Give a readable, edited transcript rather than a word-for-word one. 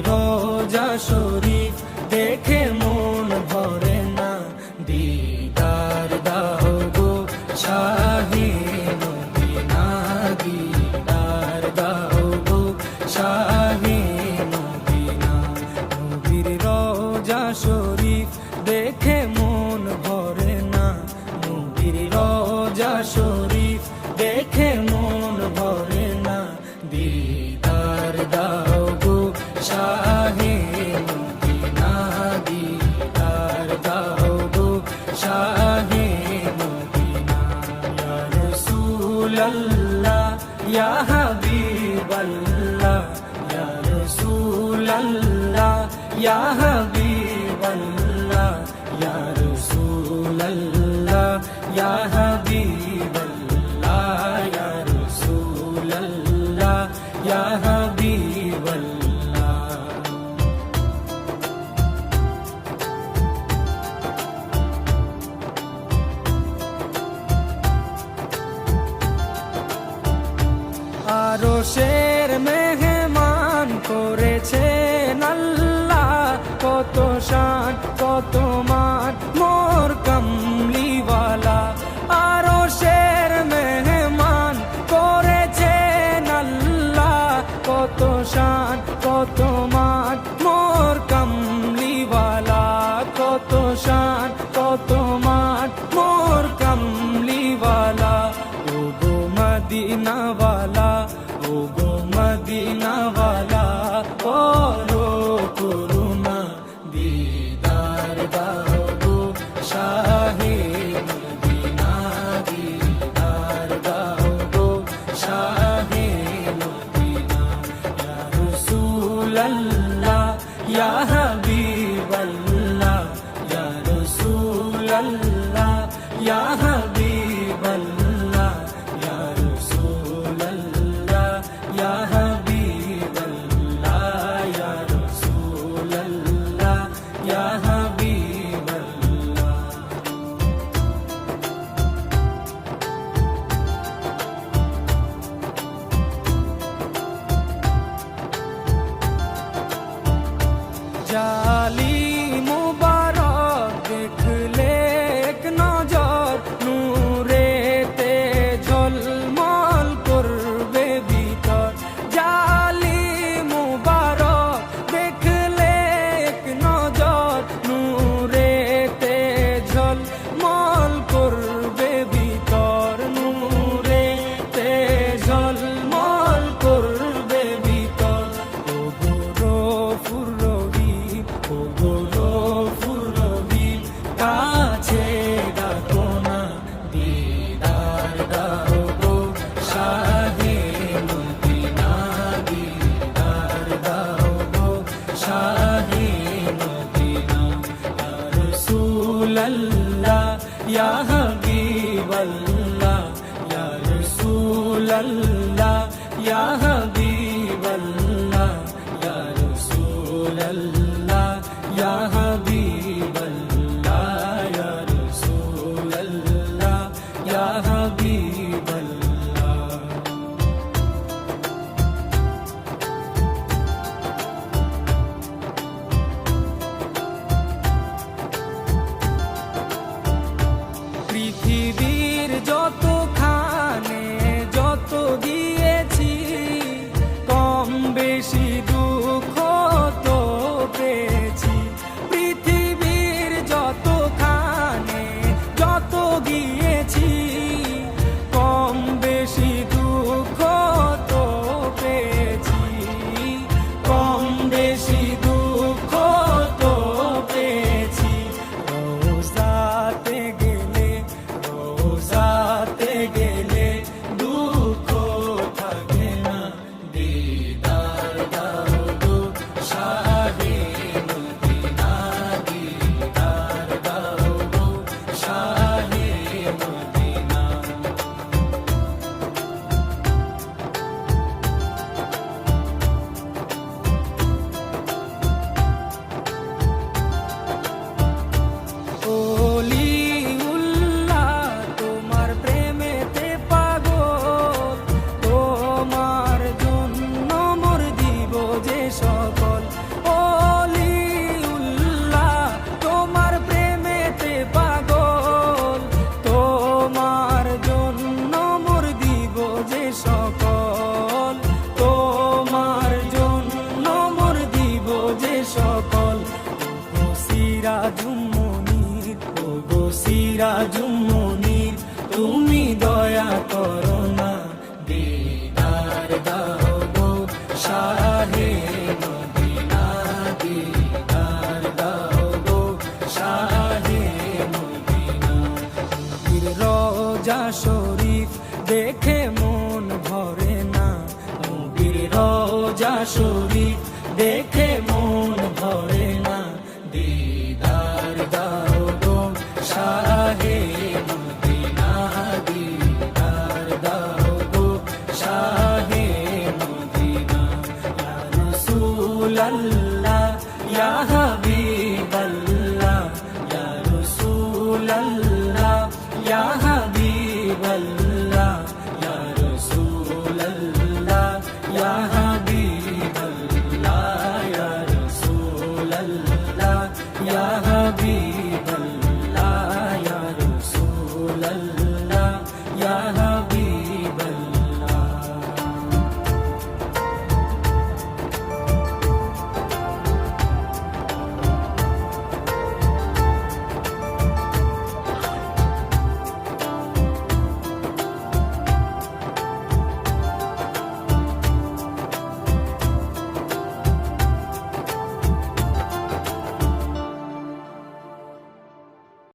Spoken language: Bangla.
রোজা শরীফ দেখে মন ভরে না, দিদার দাও গো শাহে মদিনা, দিদার দাও গো শাহে মদিনা। নবীর রোজা শরীফ দেখে মন ভরে না, নবীর রোজা শরীফ দেখে মন ভরে না, দিদার দাও গো শাহে মদিনা, দিদার দাও গো শাহে মদিনা। ইয়া রাসূলাল্লাহ ইয়া হাবিবাল্লাহ, ইয়া রাসূলাল্লাহ ইয়া হাবিবাল্লাহ, ইয়া রাসূলাল্লাহ ইয়া হাবিবাল্লাহ, ইয়া রাসূলাল্লাহ ইয়া হাবিবাল্লাহ। আরশের মেহমান করেছেন আল্লাহ, কত শান কত মান মোর কামলিওয়ালা। আরশের মেহমান করেছেন আল্লাহ, কত শান কত মান মোর কামলিওয়ালা, কত শান কত মান মোর কামলিওয়ালা। ও গো মদিনাওয়ালা, ও গো মদিনাওয়ালা, করো করুণা, দিদার দাও গো শাহে মদিনা, দিদার দাও গো শাহে মদিনা। ইয়া রাসূলাল্লাহ ইয়া হাবিবাল্লাহ, ইয়া রাসূলাল্লাহ ইয়া হাবিবাল্লাহ, ইয়া রাসূলাল্লাহ ইয়া হাবিবাল্লাহ, ইয়া রাসূলাল্লাহ ইয়া হাবিবাল্লাহ। জালি মুবারক দেখলে এক নজর, নূরেতে ঝলমল করবে ভিতর। জালি মুবারক দেখলে এক নজর, নূরেতে ঝলমল করবে ভিতর, নূরেতে ঝলমল করবে ভিতর। ও গো গফুর রহিম, ও গো গফুর রহিম, কাছে ডাকো না, দিদার দাও গো শাহে মদিনা, দিদার দাও গো শাহে মদিনা। ইয়া রাসূলাল্লাহ ইয়া হাবিবাল্লাহ, ইয়া রাসূলাল্লাহ ইয়া হাবিবাল্লাহ, ইয়া রাসূলাল্লাহ ইয়া হাবিবাল্লাহ, ইয়া রাসূলাল্লাহ ইয়া হাবিবাল্লাহ। পৃথিবীর যতখানে যত গিয়েছি, কম বেশি দুঃখ তো পেয়েছি। পৃথিবীর যতখানে যত গিয়েছি, কম বেশি দুঃখ তো পেয়েছি, কম বেশি দুঃখ তো পেয়েছি। রোজাতে গেলে, রোজাতে গেলে দুঃখ থাকে না, দিদার দাও গো শাহে মদিনা, দিদার দাও গো শাহে মদিনা। ওলিউল্লাহ তোমার প্রেমেতে পাগল, তোমার জন্য মোর দিব যে সকল। সিরাজুম মুনির, ও গো সিরাজুম মুনির, তুমি দয়া করো না, দিদার দাও গো শাহে মদিনা, দিদার দাও গো শাহে মদিনা। নবীর রওজা শরীফ দেখে মন ভরে না, নবীর রওজা শরীফ দেখে মন ভরে না, দিদার দাও গো শাহে মদিনা, দিদার দাও গো শাহে মদিনা। ইয়া রাসূলাল্লাহ ইয়া